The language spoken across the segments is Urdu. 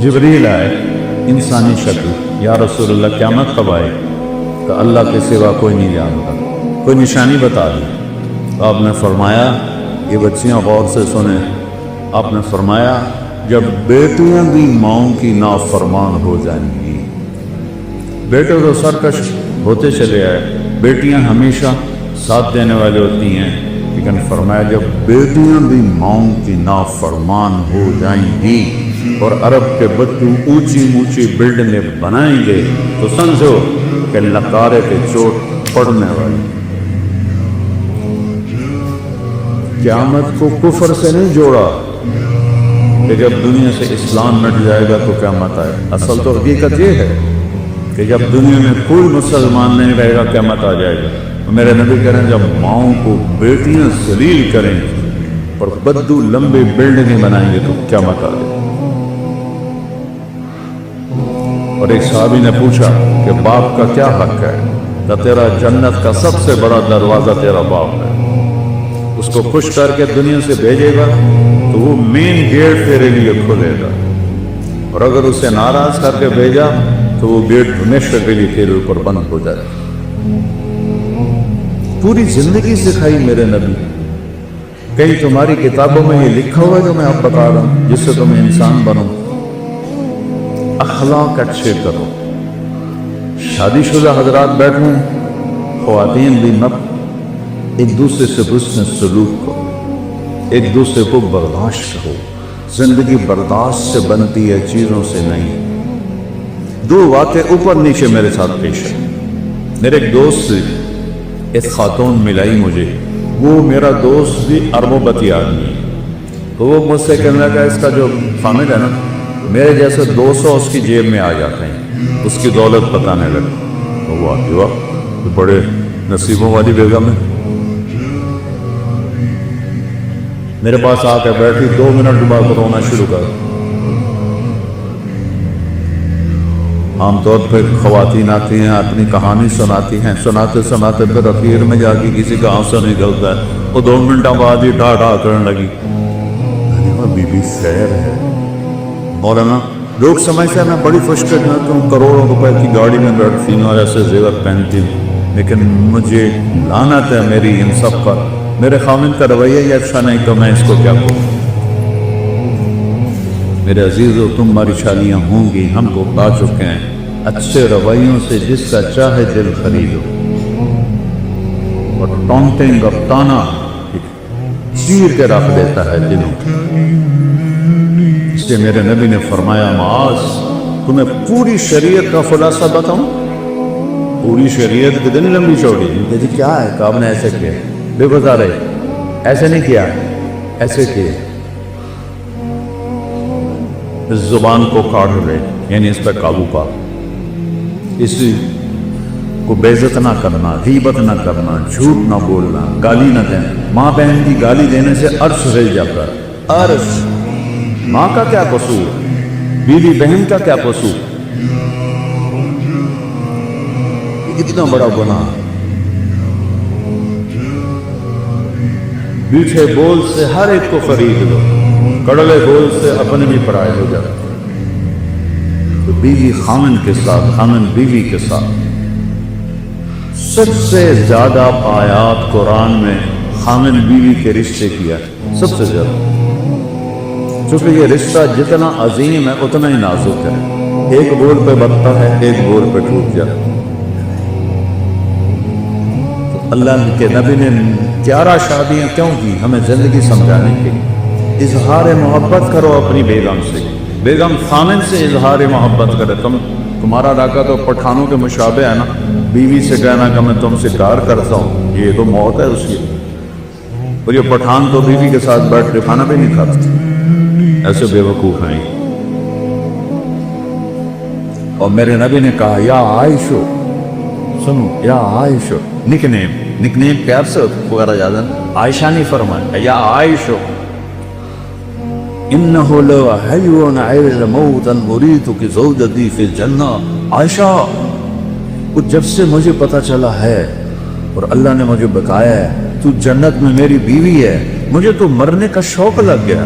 جبریل آئے انسانی شکل، یا رسول اللہ قیامت کب آئے؟ کہ اللہ کے سوا کوئی نہیں جانتا، کوئی نشانی بتا دی۔ تو آپ نے فرمایا، یہ بچیاں غور سے سنیں، آپ نے فرمایا جب بیٹیاں بھی ماؤں کی نافرمان ہو جائیں گی۔ بیٹے تو سرکش ہوتے چلے آئے، بیٹیاں ہمیشہ ساتھ دینے والے ہوتی ہیں، لیکن فرمایا جب بیٹیاں بھی ماؤں کی نافرمان ہو جائیں گی اور عرب کے بچوں اونچی اونچی بلڈنگیں بنائیں گے تو سمجھو کہ لکارے کے چوٹ پڑنے والی۔ قیامت کو کفر سے نہیں جوڑا کہ جب دنیا سے اسلام مٹ جائے گا تو قیامت آئے۔ اصل تو حقیقت یہ ہے کہ جب دنیا میں کوئی مسلمان نہیں رہے گا قیامت آ جائے گا۔ میرے نبی کہہ رہے ہیں جب ماؤں کو بیٹیاں ذلیل کریں اور بدو لمبے بلڈنگیں بنائیں گے تو قیامت آ جائے گی۔ اور ایک صحابی نے پوچھا کہ باپ کا کیا حق ہے؟ کہ تیرا جنت کا سب سے بڑا دروازہ تیرا باپ ہے، اس کو خوش کر کے دنیا سے بھیجے گا تو وہ مین گیٹ تیرے لیے کھلے گا، اور اگر اسے ناراض کر کے بھیجا تو وہ گیٹ ہمیشہ کے لیے تیرے اوپر بند ہو جائے گا۔ پوری زندگی سکھائی میرے نبی۔ کئی تمہاری کتابوں میں یہ لکھا ہوا ہے جو میں آپ بتا رہا ہوں، جس سے تمہیں انسان بنو۔ اخلاق اچھے کرو۔ شادی شدہ حضرات بیٹھے ہیں، خواتین بھی مت، ایک دوسرے سے حسن سلوک کرو، ایک دوسرے کو برداشت کرو۔ زندگی برداشت سے بنتی ہے، چیزوں سے نہیں۔ دو واقعے اوپر نیچے میرے ساتھ پیش ہے۔ میرے ایک دوست ایک خاتون ملائی مجھے، وہ میرا دوست بھی اربوں آدمی ہے، تو وہ مجھ سے کہنے لگا اس کا جو خامد ہے نا، میرے جیسے 200 اس کی جیب میں آ جاتے ہیں، اس کی دولت بتانے لگا۔ تو وہ آتی واہ بڑے نصیبوں والی بیگم ہے۔ میرے پاس آ کے بیٹھی، 2 منٹ بعد رونا شروع کر۔ عام طور پہ خواتین آتی ہیں، اپنی کہانی سناتی ہیں، سناتے سناتے پھر اخیر میں جا کے کسی کا آنسو نکلتا ہے، وہ 2 منٹ بعد ہی ڈھا ڈھا کرنے لگی۔ بی بی خیر ہے مولانا، لوگ سمجھتے ہیں میں بڑی خوش قسمت ہوں، کروڑوں روپے کی گاڑی میں بیٹھتی ہوں اور ایسے زیور پہنتی ہوں، لیکن مجھے لعنت ہے میری ان سب پر، میرے خامد کا رویہ ہی اچھا نہیں تو میں اس کو کیا کروں۔ میرے عزیزو، تمہاری شادیاں ہوں گی، ہم کو پا چکے ہیں، اچھے رویوں سے جس کا چاہے دل خریدو، اور ٹونٹنگ اور تانا چیر کے رکھ دیتا ہے دلوں۔ اس لیے میرے نبی نے فرمایا معاذ، تمہیں پوری شریعت کا خلاصہ بتاؤں؟ پوری شریعت کتنی لمبی چوڑی ہے؟ جی کیا ہے کہ آپ نے ایسے کیا؟ بے گزارے ایسے نہیں کیا، ایسے کیے۔ اس زبان کو کاٹ لے، یعنی اس پہ قابو پا، اسی کو بے عزت نہ کرنا، غیبت نہ کرنا، جھوٹ نہ بولنا، گالی نہ دینا۔ ماں بہن کی گالی دینے سے عرش ہل جاتا ہے، عرش۔ ماں کا کیا قصور، بیوی بہن کا کیا قصور؟ یہ کتنا بڑا گناہ۔ میٹھے بول سے ہر ایک کو خرید لو، کڑوے بول سے اپنے بھی پرائے ہو جاتے۔ تو بیوی خامن کے ساتھ، خامن بیوی کے ساتھ، سب سے زیادہ آیات قرآن میں خامن بیوی کے رشتے کیا ہے، سب سے زیادہ، چونکہ یہ رشتہ جتنا عظیم ہے اتنا ہی نازک ہے، ایک بول پہ بنتا ہے، ایک بول پہ ٹوٹ جاتا ہے۔ اللہ کے نبی نے 11 شادیاں کیوں کی؟ ہمیں زندگی سمجھانے کے لیے۔ اظہار محبت کرو اپنی بیگم سے، بیگم خامن سے اظہار محبت کرے۔ تمہارا علاقہ تو پٹھانوں کے مشابہ ہے نا، بیوی سے کہنا کہ میں تم سے پیار کرتا ہوں، یہ تو موت ہے اس کی۔ اور یہ پٹھان تو بیوی کے ساتھ بیٹھ کے کھانا بھی نہیں کھاتے، ایسے بے وقوف ہیں۔ اور میرے نبی نے کہا یا عائشو، سنو یا عائشو، نک نیم پیار سے وغیرہ زیادہ عائشہ نہیں فرمایا، یا عائشو انہو لحیون عیل موتا مریدک زوجتی فی الجنہ۔ عائشہ، جب سے مجھے پتا چلا ہے اور اللہ نے مجھے بتایا ہے تو جنت میں میری بیوی ہے، مجھے تو مرنے کا شوق لگ گیا۔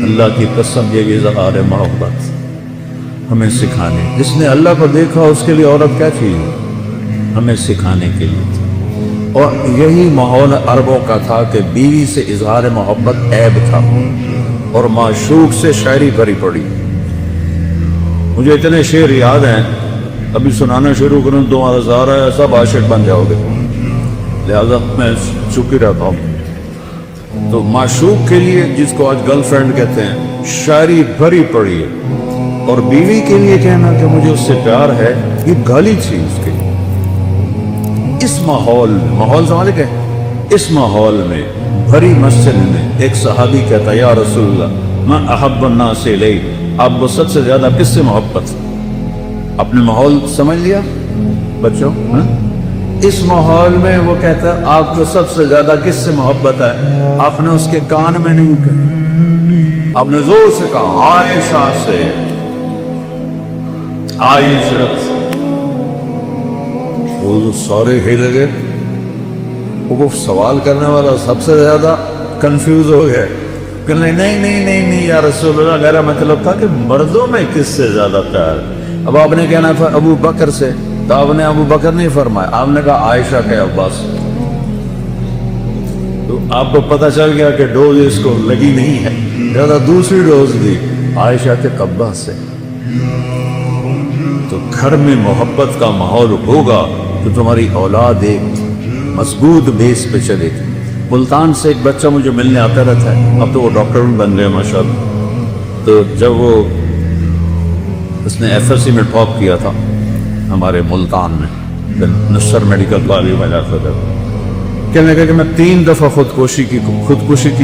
اللہ کی قسم، یہ اظہار محبت۔ ہمیں سکھانے. جس نے اللہ کو دیکھا اس کے لیے عورت کیا چیز ہے؟ ہمیں سکھانے کے لیے تھی. اور یہی ماحول عربوں کا تھا کہ بیوی سے اظہار محبت عیب تھا اور معشوق سے شاعری بھری پڑی. مجھے اتنے شعر یاد ہیں، ابھی سنانا شروع کروں 2000 ہے سب عاشق بن جاؤ گے، لہذا میں چپ ہی رہتا ہوں. تو معشوق کے لیے جس کو آج گرل فرینڈ کہتے ہیں شاعری بھری پڑی ہے، اور بیوی کے لیے کہنا کہ مجھے اس سے پیار ہے یہ گالی تھی اس کے. اس ماحول سمجھ گئے، اس ماحول میں بھری مسجد میں ایک صحابی کہتا یا رسول اللہ میں احب الناس الی، آپ کو سب سے زیادہ کس سے محبت؟ اپنے ماحول سمجھ لیا بچوں؟ اس ماحول میں وہ کہتا ہے آپ کو سب سے زیادہ کس سے محبت ہے؟ آپ نے اس کے کان میں نہیں کہا، آپ نے زور سے کہا عائشہ سے. عائشہ وہ سارے ہل گئے. وہ سوال کرنے والا سب سے زیادہ کنفیوز ہو گیا کہ نہیں یا رسول اللہ، میرا مطلب تھا کہ مردوں میں کس سے زیادہ پیار. اب آپ نے کہنا تھا ابو بکر سے، تو آپ نے ابو بکر نہیں فرمایا، آپ نے کہا عائشہ کے عباس. تو آپ کو پتہ چل گیا کہ ڈوز اس کو لگی نہیں ہے، زیادہ دوسری ڈوز دی عائشہ کے عباس سے. تو گھر میں محبت کا ماحول ہوگا تو تمہاری اولاد ایک مضبوط بیس پہ چلے گی. ملتان سے ایک بچہ مجھے ملنے آتا رہتا ہے، اب تو وہ ڈاکٹر بن گئے ماشاءاللہ. تو جب وہ اس نے FSC میں ٹاپ کیا تھا ہمارے ملتان میں، نصر میڈیکل کالج میں جاتا تھا، کہنے لگا کہ میں 3 دفعہ خودکشی کی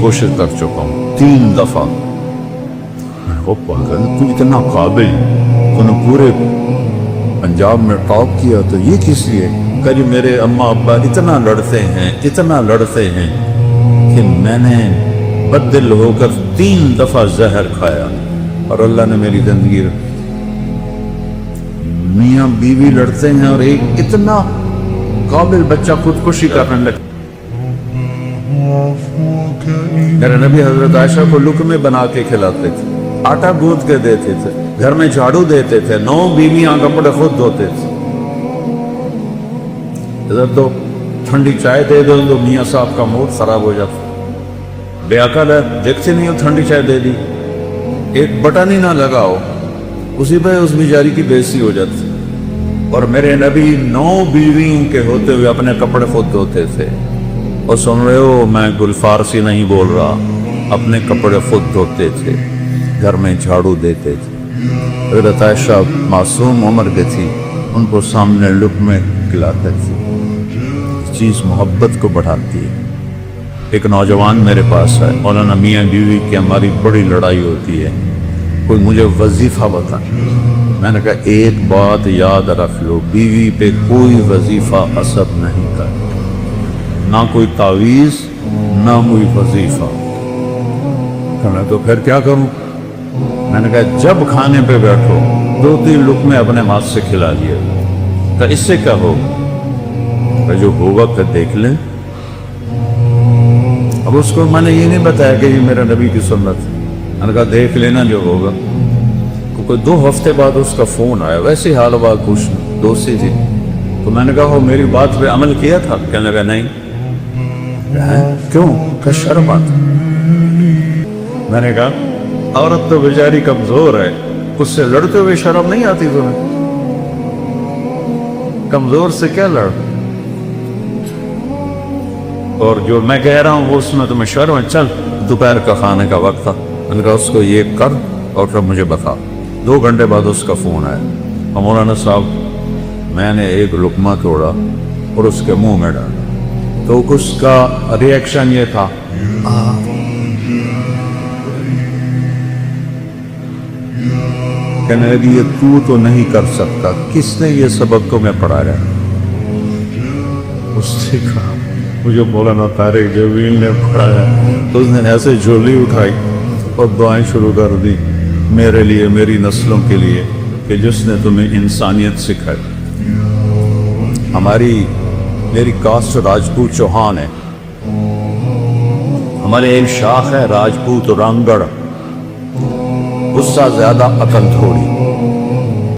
کوشش کر چکا ہوں. 3 دفعہ. وہ پاگل، تو اتنا قابل، تو نے پورے پنجاب میں ٹاپ کیا تو یہ کس لیے؟ کہ جی میرے اماں ابا اتنا لڑتے ہیں کہ میں نے بدل ہو کر 3 دفعہ زہر کھایا اور اللہ نے میری زندگی. میاں بیوی لڑتے ہیں اور ایک اتنا قابل بچہ خودکشی کرنے لگا. میرے نبی حضرت عائشہ کو لقمے بنا کے کھلاتے تھے، آٹا گوندھ کے دیتے تھے، گھر میں جھاڑو دیتے تھے، 9 بیویاں کپڑے خود دھوتے تھے. ادھر تو ٹھنڈی چائے دے دو تو میاں صاحب کا موڈ خراب ہو جاتا. بے عقل ہے، دیکھتے نہیں ہو ٹھنڈی چائے دے دی، ایک بٹن ہی نہ لگاؤ اسی پہ اس بیچاری کی بے عزتی ہو جاتی. اور میرے نبی 9 بیویوں کے ہوتے ہوئے اپنے کپڑے خود دھوتے تھے. اور سن رہے ہو میں گل فارسی نہیں بول رہا، اپنے کپڑے خود دھوتے تھے، گھر میں جھاڑو دیتے تھے. حضرت عائشہ معصوم عمر کے تھی، ان کو سامنے لقمے کھلاتے تھے. چیز محبت کو بڑھاتی ہے. ایک نوجوان میرے پاس ہے، مولانا میاں بیوی کی ہماری بڑی لڑائی ہوتی ہے، کوئی مجھے وظیفہ بتا. میں نے کہا ایک بات یاد رکھ لو، بیوی پہ کوئی وظیفہ اثر نہیں کرتا، نہ کوئی تعویذ نہ کوئی وظیفہ. میں تو پھر کیا کروں؟ میں نے کہا جب کھانے پہ بیٹھو 2-3 لقمے اپنے ہاتھ سے کھلا لیے. تو اس سے کیا ہوگا؟ جو ہوگا پھر دیکھ لیں. اب اس کو میں نے یہ نہیں بتایا کہ یہ میرا نبی کی سنت ہے. میں نے کہا دیکھ لینا جو ہوگا. کوئی 2 ہفتے بعد اس کا فون آیا، ویسے حال بات کچھ دوستی تھی. تو میں نے کہا وہ میری بات پہ عمل کیا تھا؟ کہنے لگا نہیں. کیوں؟ کہ شرم آتا. میں نے کہا عورت تو بیچاری کمزور ہے، اس سے لڑتے ہوئے شرم نہیں آتی تمہیں؟ کمزور سے کیا لڑ؟ اور جو میں کہہ رہا ہوں اس میں تمہیں شرم ہے؟ چل دوپہر کا کھانے کا وقت تھا، میں نے کہا اس کو یہ کر اور پھر مجھے بتا. 2 گھنٹے بعد اس کا فون آیا، مولانا صاحب میں نے ایک لقمہ توڑا اور اس کے منہ میں ڈالا. تو اس کا ریئیکشن یہ تھا کہنے لگی یہ تو نہیں کر سکتا، کس نے یہ سبق تمہیں پڑھایا؟ اس نے کہا مجھے مولانا طارق جبیل نے پڑھایا. تو اس نے ایسے جھولی اٹھائی اور دعائیں شروع کر دی میرے لیے، میری نسلوں کے لیے، کہ جس نے تمہیں انسانیت سکھائی. میری کاسٹ راجپوت چوہان ہے، ہمارے ایک شاخ ہے راجپوت رنگڑ، غصہ زیادہ عقل تھوڑی.